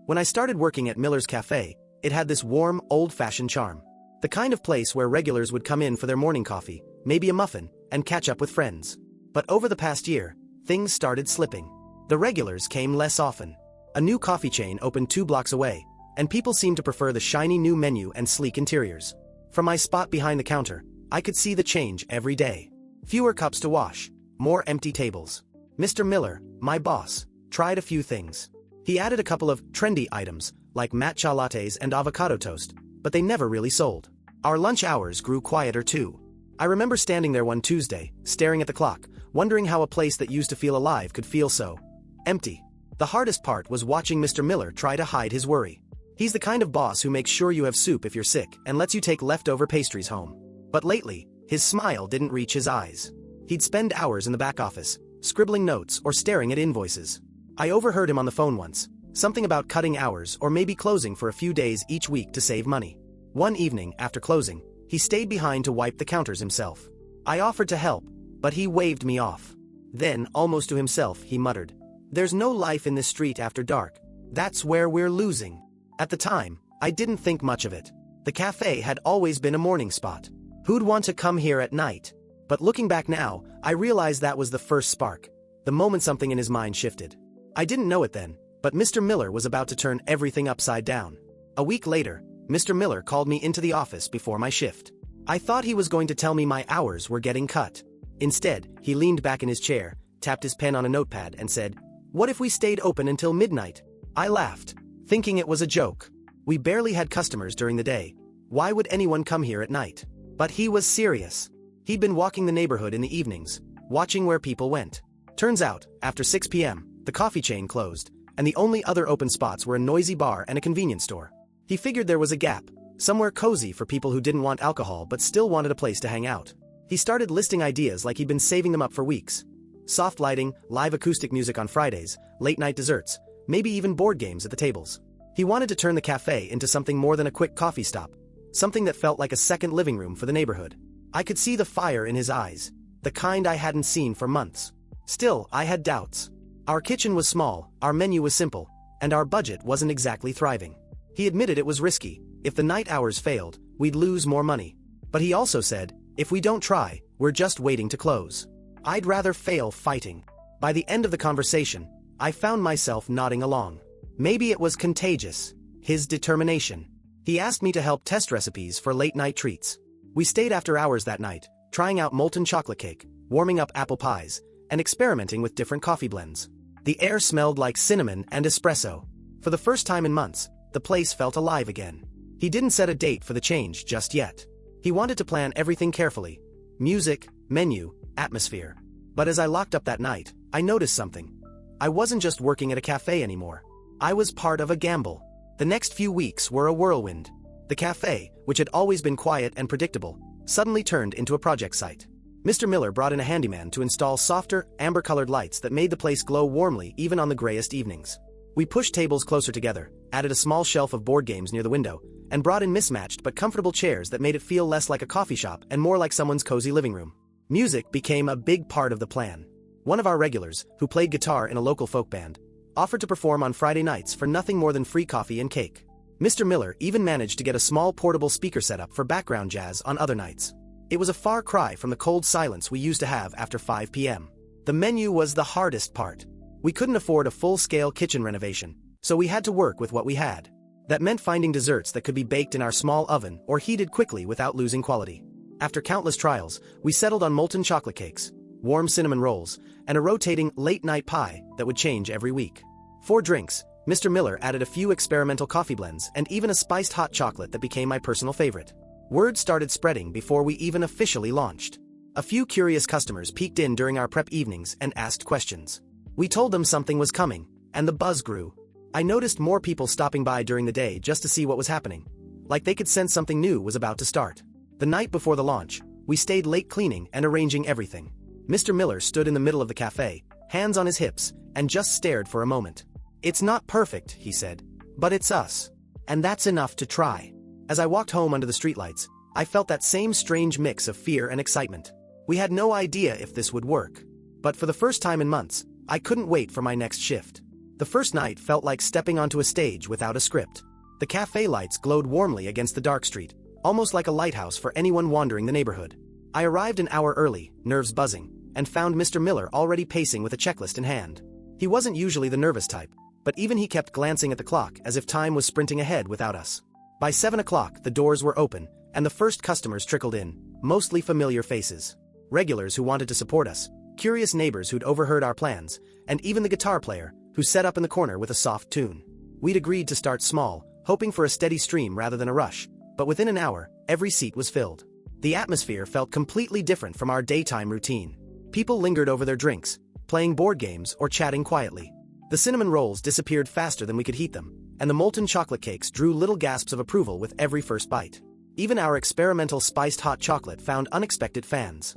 When I started working at Miller's Café, it had this warm, old-fashioned charm. The kind of place where regulars would come in for their morning coffee, maybe a muffin, and catch up with friends. But over the past year, things started slipping. The regulars came less often. A new coffee chain opened 2 blocks away, and people seemed to prefer the shiny new menu and sleek interiors. From my spot behind the counter, I could see the change every day. Fewer cups to wash, more empty tables. Mr. Miller, my boss, tried a few things. He added a couple of trendy items, like matcha lattes and avocado toast, but they never really sold. Our lunch hours grew quieter too. I remember standing there one Tuesday, staring at the clock, wondering how a place that used to feel alive could feel so empty. The hardest part was watching Mr. Miller try to hide his worry. He's the kind of boss who makes sure you have soup if you're sick and lets you take leftover pastries home. But lately, his smile didn't reach his eyes. He'd spend hours in the back office, scribbling notes or staring at invoices. I overheard him on the phone once, something about cutting hours or maybe closing for a few days each week to save money. One evening, after closing, he stayed behind to wipe the counters himself. I offered to help, but he waved me off. Then, almost to himself, he muttered, "There's no life in this street after dark. That's where we're losing." At the time, I didn't think much of it. The cafe had always been a morning spot. Who'd want to come here at night? But looking back now, I realized that was the first spark, the moment something in his mind shifted. I didn't know it then, but Mr. Miller was about to turn everything upside down. A week later, Mr. Miller called me into the office before my shift. I thought he was going to tell me my hours were getting cut. Instead, he leaned back in his chair, tapped his pen on a notepad, and said, "What if we stayed open until midnight?" I laughed, thinking it was a joke. We barely had customers during the day. Why would anyone come here at night? But he was serious. He'd been walking the neighborhood in the evenings, watching where people went. Turns out, after 6 p.m., the coffee chain closed, and the only other open spots were a noisy bar and a convenience store. He figured there was a gap, somewhere cozy for people who didn't want alcohol but still wanted a place to hang out. He started listing ideas like he'd been saving them up for weeks. Soft lighting, live acoustic music on Fridays, late-night desserts, maybe even board games at the tables. He wanted to turn the cafe into something more than a quick coffee stop, something that felt like a second living room for the neighborhood. I could see the fire in his eyes, the kind I hadn't seen for months. Still, I had doubts. Our kitchen was small, our menu was simple, and our budget wasn't exactly thriving. He admitted it was risky. If the night hours failed, we'd lose more money. But he also said, if we don't try, we're just waiting to close. I'd rather fail fighting. By the end of the conversation, I found myself nodding along. Maybe it was contagious, his determination. He asked me to help test recipes for late-night treats. We stayed after hours that night, trying out molten chocolate cake, warming up apple pies, and experimenting with different coffee blends. The air smelled like cinnamon and espresso. For the first time in months, the place felt alive again. He didn't set a date for the change just yet. He wanted to plan everything carefully. Music, menu, atmosphere. But as I locked up that night, I noticed something. I wasn't just working at a cafe anymore. I was part of a gamble. The next few weeks were a whirlwind. The cafe, which had always been quiet and predictable, suddenly turned into a project site. Mr. Miller brought in a handyman to install softer, amber-colored lights that made the place glow warmly even on the grayest evenings. We pushed tables closer together, added a small shelf of board games near the window, and brought in mismatched but comfortable chairs that made it feel less like a coffee shop and more like someone's cozy living room. Music became a big part of the plan. One of our regulars, who played guitar in a local folk band, offered to perform on Friday nights for nothing more than free coffee and cake. Mr. Miller even managed to get a small portable speaker setup for background jazz on other nights. It was a far cry from the cold silence we used to have after 5 p.m. The menu was the hardest part. We couldn't afford a full-scale kitchen renovation, so we had to work with what we had. That meant finding desserts that could be baked in our small oven or heated quickly without losing quality. After countless trials, we settled on molten chocolate cakes, warm cinnamon rolls, and a rotating late-night pie that would change every week. For drinks, Mr. Miller added a few experimental coffee blends and even a spiced hot chocolate that became my personal favorite. Word started spreading before we even officially launched. A few curious customers peeked in during our prep evenings and asked questions. We told them something was coming, and the buzz grew. I noticed more people stopping by during the day just to see what was happening, like they could sense something new was about to start. The night before the launch, we stayed late cleaning and arranging everything. Mr. Miller stood in the middle of the cafe, hands on his hips, and just stared for a moment. "It's not perfect," he said, "but it's us. And that's enough to try." As I walked home under the streetlights, I felt that same strange mix of fear and excitement. We had no idea if this would work. But for the first time in months, I couldn't wait for my next shift. The first night felt like stepping onto a stage without a script. The cafe lights glowed warmly against the dark street, almost like a lighthouse for anyone wandering the neighborhood. I arrived an hour early, nerves buzzing, and found Mr. Miller already pacing with a checklist in hand. He wasn't usually the nervous type, but even he kept glancing at the clock as if time was sprinting ahead without us. By 7 o'clock, the doors were open, and the first customers trickled in, mostly familiar faces. Regulars who wanted to support us, curious neighbors who'd overheard our plans, and even the guitar player, who set up in the corner with a soft tune. We'd agreed to start small, hoping for a steady stream rather than a rush, but within an hour, every seat was filled. The atmosphere felt completely different from our daytime routine. People lingered over their drinks, playing board games or chatting quietly. The cinnamon rolls disappeared faster than we could heat them, and the molten chocolate cakes drew little gasps of approval with every first bite. Even our experimental spiced hot chocolate found unexpected fans.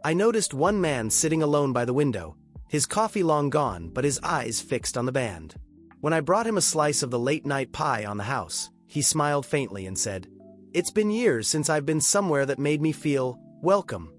I noticed one man sitting alone by the window, his coffee long gone but his eyes fixed on the band. When I brought him a slice of the late-night pie on the house, he smiled faintly and said, "It's been years since I've been somewhere that made me feel welcome."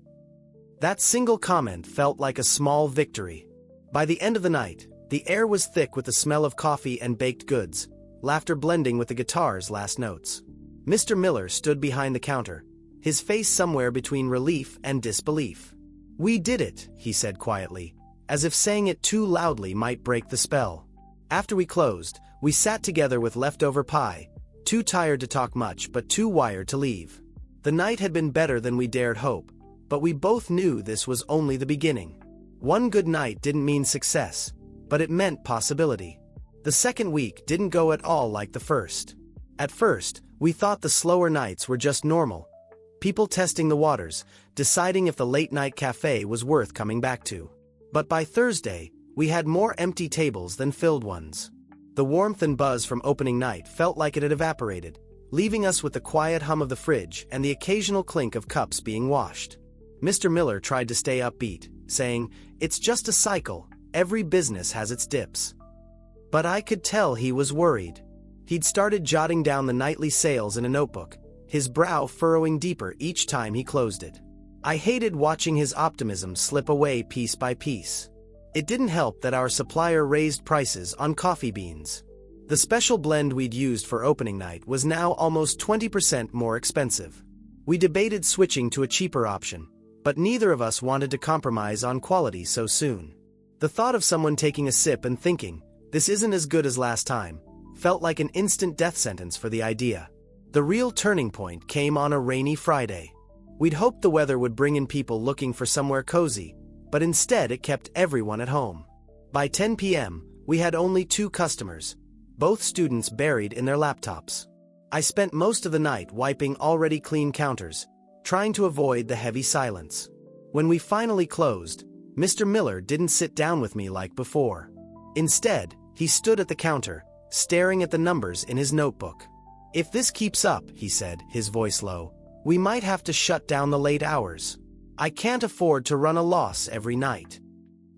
That single comment felt like a small victory. By the end of the night, the air was thick with the smell of coffee and baked goods, laughter blending with the guitar's last notes. Mr. Miller stood behind the counter, his face somewhere between relief and disbelief. "We did it," he said quietly, as if saying it too loudly might break the spell. After we closed, we sat together with leftover pie, too tired to talk much but too wired to leave. The night had been better than we dared hope, but we both knew this was only the beginning. One good night didn't mean success, but it meant possibility. The second week didn't go at all like the first. At first, we thought the slower nights were just normal. People testing the waters, deciding if the late-night cafe was worth coming back to. But by Thursday, we had more empty tables than filled ones. The warmth and buzz from opening night felt like it had evaporated, leaving us with the quiet hum of the fridge and the occasional clink of cups being washed. Mr. Miller tried to stay upbeat, saying, "It's just a cycle, every business has its dips." But I could tell he was worried. He'd started jotting down the nightly sales in a notebook, his brow furrowing deeper each time he closed it. I hated watching his optimism slip away piece by piece. It didn't help that our supplier raised prices on coffee beans. The special blend we'd used for opening night was now almost 20% more expensive. We debated switching to a cheaper option, but neither of us wanted to compromise on quality so soon. The thought of someone taking a sip and thinking, "This isn't as good as last time," felt like an instant death sentence for the idea. The real turning point came on a rainy Friday. We'd hoped the weather would bring in people looking for somewhere cozy, but instead it kept everyone at home. By 10 p.m., we had only 2 customers, both students buried in their laptops. I spent most of the night wiping already clean counters, trying to avoid the heavy silence. When we finally closed, Mr. Miller didn't sit down with me like before. Instead, he stood at the counter, staring at the numbers in his notebook. "If this keeps up," he said, his voice low, "we might have to shut down the late hours. I can't afford to run a loss every night."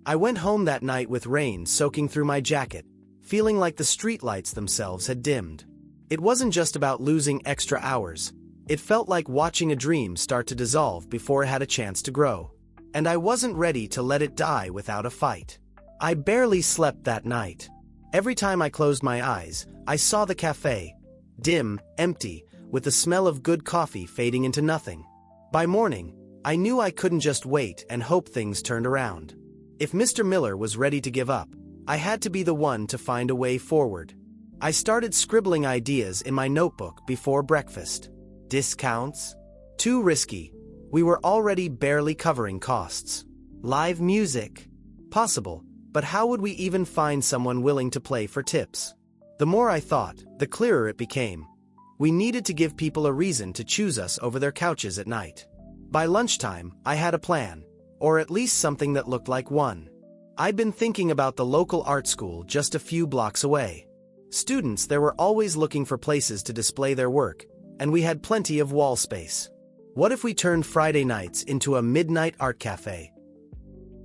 I went home that night with rain soaking through my jacket, feeling like the streetlights themselves had dimmed. It wasn't just about losing extra hours. It felt like watching a dream start to dissolve before it had a chance to grow. And I wasn't ready to let it die without a fight. I barely slept that night. Every time I closed my eyes, I saw the cafe, dim, empty, with the smell of good coffee fading into nothing. By morning, I knew I couldn't just wait and hope things turned around. If Mr. Miller was ready to give up, I had to be the one to find a way forward. I started scribbling ideas in my notebook before breakfast. Discounts? Too risky. We were already barely covering costs. Live music? Possible, but how would we even find someone willing to play for tips? The more I thought, the clearer it became. We needed to give people a reason to choose us over their couches at night. By lunchtime, I had a plan, or at least something that looked like one. I'd been thinking about the local art school just a few blocks away. Students there were always looking for places to display their work, and we had plenty of wall space. What if we turned Friday nights into a midnight art cafe?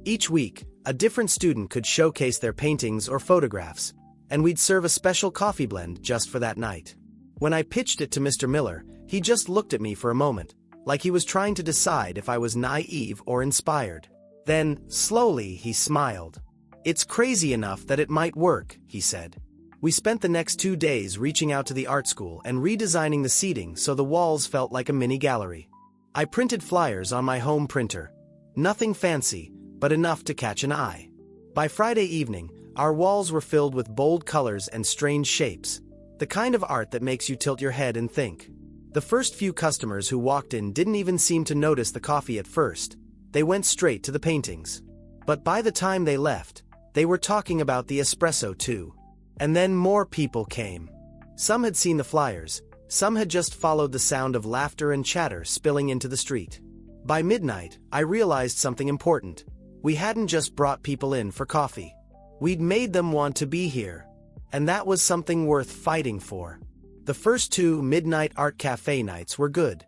Each week, a different student could showcase their paintings or photographs, and we'd serve a special coffee blend just for that night. When I pitched it to Mr. Miller, he just looked at me for a moment, like he was trying to decide if I was naive or inspired. Then, slowly, he smiled. "It's crazy enough that it might work," he said. We spent the next 2 days reaching out to the art school and redesigning the seating so the walls felt like a mini gallery. I printed flyers on my home printer. Nothing fancy, but enough to catch an eye. By Friday evening, our walls were filled with bold colors and strange shapes, the kind of art that makes you tilt your head and think. The first few customers who walked in didn't even seem to notice the coffee at first. They went straight to the paintings. But by the time they left, they were talking about the espresso too. And then more people came. Some had seen the flyers, some had just followed the sound of laughter and chatter spilling into the street. By midnight, I realized something important. We hadn't just brought people in for coffee. We'd made them want to be here. And that was something worth fighting for. The first 2 midnight art cafe nights were good.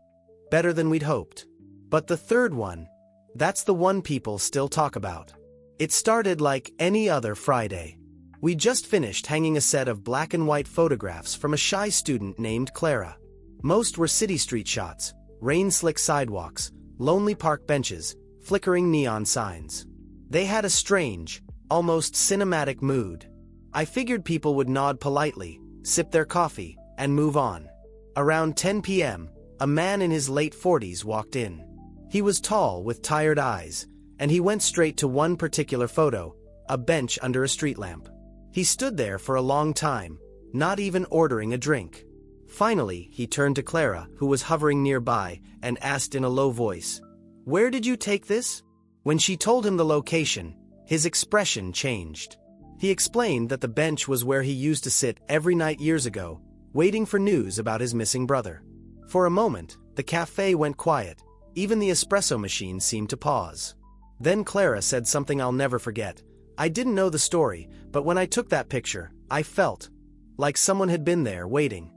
Better than we'd hoped. But the third one, that's the one people still talk about. It started like any other Friday. We just finished hanging a set of black and white photographs from a shy student named Clara. Most were city street shots, rain-slick sidewalks, lonely park benches, flickering neon signs. They had a strange, almost cinematic mood. I figured people would nod politely, sip their coffee, and move on. Around 10 p.m., a man in his late 40s walked in. He was tall with tired eyes, and he went straight to one particular photo, a bench under a street lamp. He stood there for a long time, not even ordering a drink. Finally, he turned to Clara, who was hovering nearby, and asked in a low voice, "Where did you take this?" When she told him the location, his expression changed. He explained that the bench was where he used to sit every night years ago, waiting for news about his missing brother. For a moment, the cafe went quiet. Even the espresso machine seemed to pause. Then Clara said something I'll never forget. "I didn't know the story, but when I took that picture, I felt like someone had been there waiting."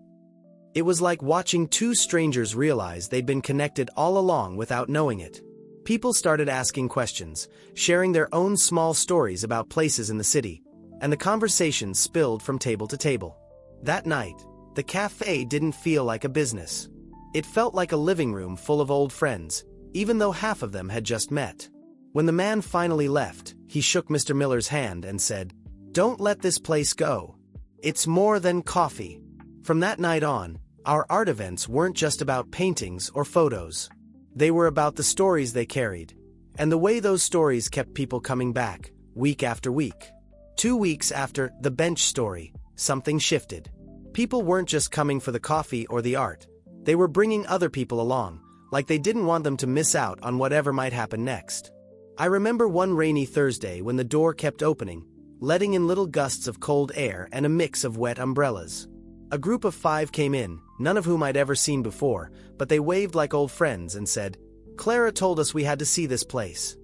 It was like watching 2 strangers realize they'd been connected all along without knowing it. People started asking questions, sharing their own small stories about places in the city, and the conversation spilled from table to table. That night, the cafe didn't feel like a business. It felt like a living room full of old friends, even though half of them had just met. When the man finally left, he shook Mr. Miller's hand and said, "Don't let this place go. It's more than coffee." From that night on, our art events weren't just about paintings or photos. They were about the stories they carried, and the way those stories kept people coming back, week after week. 2 weeks after the bench story, something shifted. People weren't just coming for the coffee or the art. They were bringing other people along, like they didn't want them to miss out on whatever might happen next. I remember one rainy Thursday when the door kept opening, letting in little gusts of cold air and a mix of wet umbrellas. A group of 5 came in, none of whom I'd ever seen before, but they waved like old friends and said, "Clara told us we had to see this place."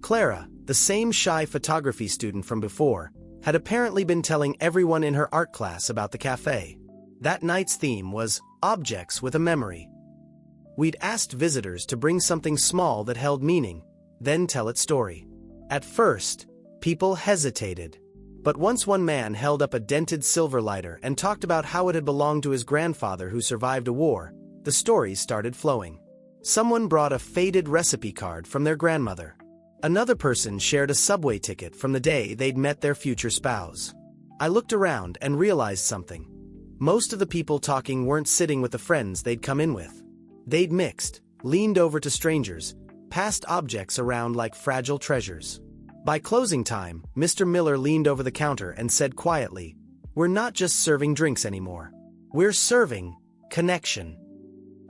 Clara, the same shy photography student from before, had apparently been telling everyone in her art class about the cafe. That night's theme was objects with a memory. We'd asked visitors to bring something small that held meaning, then tell its story. At first, people hesitated. But once one man held up a dented silver lighter and talked about how it had belonged to his grandfather who survived a war, the stories started flowing. Someone brought a faded recipe card from their grandmother. Another person shared a subway ticket from the day they'd met their future spouse. I looked around and realized something. Most of the people talking weren't sitting with the friends they'd come in with. They'd mixed, leaned over to strangers, passed objects around like fragile treasures. By closing time, Mr. Miller leaned over the counter and said quietly, "We're not just serving drinks anymore. We're serving connection."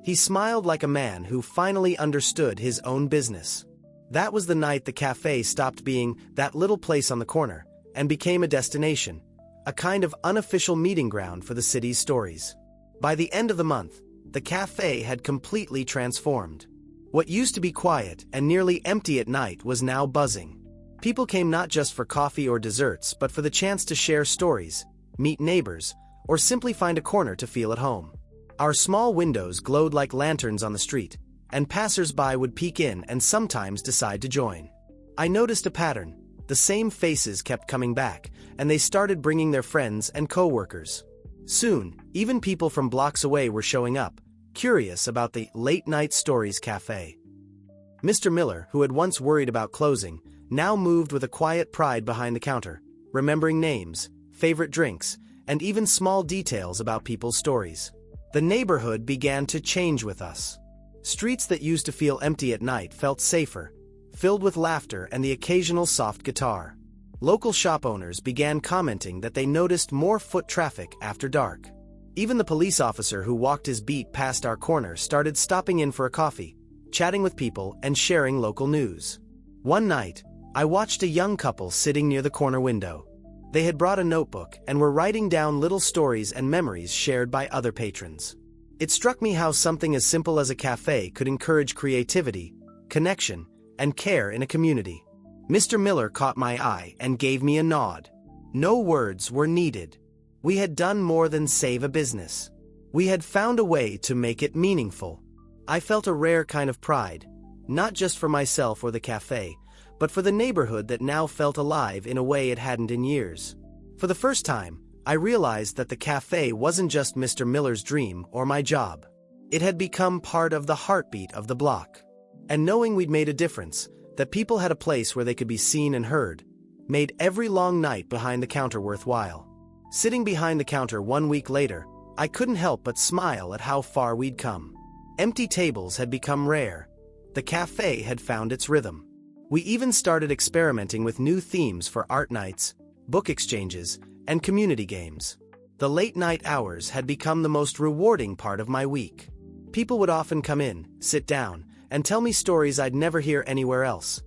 He smiled like a man who finally understood his own business. That was the night the cafe stopped being that little place on the corner and became a destination, a kind of unofficial meeting ground for the city's stories. By the end of the month, the cafe had completely transformed. What used to be quiet and nearly empty at night was now buzzing. People came not just for coffee or desserts, but for the chance to share stories, meet neighbors, or simply find a corner to feel at home. Our small windows glowed like lanterns on the street, and passers-by would peek in and sometimes decide to join. I noticed a pattern. The same faces kept coming back, and they started bringing their friends and co-workers. Soon, even people from blocks away were showing up, curious about the late-night stories cafe. Mr. Miller, who had once worried about closing, now moved with a quiet pride behind the counter, remembering names, favorite drinks, and even small details about people's stories. The neighborhood began to change with us. Streets that used to feel empty at night felt safer, filled with laughter and the occasional soft guitar. Local shop owners began commenting that they noticed more foot traffic after dark. Even the police officer who walked his beat past our corner started stopping in for a coffee, chatting with people and sharing local news. One night, I watched a young couple sitting near the corner window. They had brought a notebook and were writing down little stories and memories shared by other patrons. It struck me how something as simple as a cafe could encourage creativity, connection, and care in a community. Mr. Miller caught my eye and gave me a nod. No words were needed. We had done more than save a business. We had found a way to make it meaningful. I felt a rare kind of pride, not just for myself or the cafe, but for the neighborhood that now felt alive in a way it hadn't in years. For the first time, I realized that the cafe wasn't just Mr. Miller's dream or my job. It had become part of the heartbeat of the block. And knowing we'd made a difference, that people had a place where they could be seen and heard, made every long night behind the counter worthwhile. Sitting behind the counter 1 week later, I couldn't help but smile at how far we'd come. Empty tables had become rare. The cafe had found its rhythm. We even started experimenting with new themes for art nights, book exchanges, and community games. The late-night hours had become the most rewarding part of my week. People would often come in, sit down, and tell me stories I'd never hear anywhere else.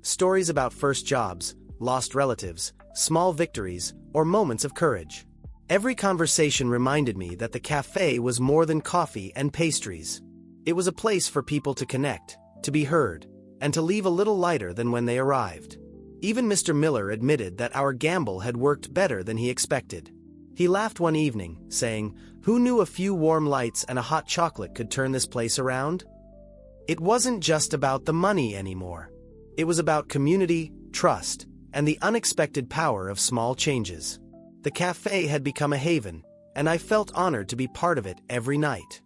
Stories about first jobs, lost relatives, small victories, or moments of courage. Every conversation reminded me that the cafe was more than coffee and pastries. It was a place for people to connect, to be heard, and to leave a little lighter than when they arrived. Even Mr. Miller admitted that our gamble had worked better than he expected. He laughed one evening, saying, "Who knew a few warm lights and a hot chocolate could turn this place around?" It wasn't just about the money anymore. It was about community, trust, and the unexpected power of small changes. The cafe had become a haven, and I felt honored to be part of it every night.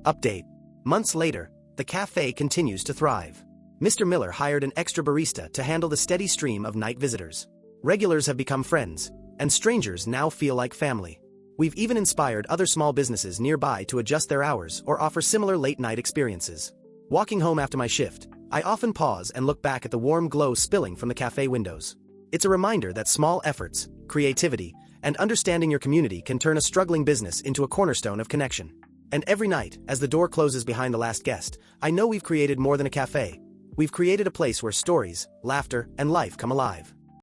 Update. Months later, the cafe continues to thrive. Mr. Miller hired an extra barista to handle the steady stream of night visitors. Regulars have become friends, and strangers now feel like family. We've even inspired other small businesses nearby to adjust their hours or offer similar late-night experiences. Walking home after my shift, I often pause and look back at the warm glow spilling from the cafe windows. It's a reminder that small efforts, creativity, and understanding your community can turn a struggling business into a cornerstone of connection. And every night, as the door closes behind the last guest, I know we've created more than a cafe. We've created a place where stories, laughter, and life come alive.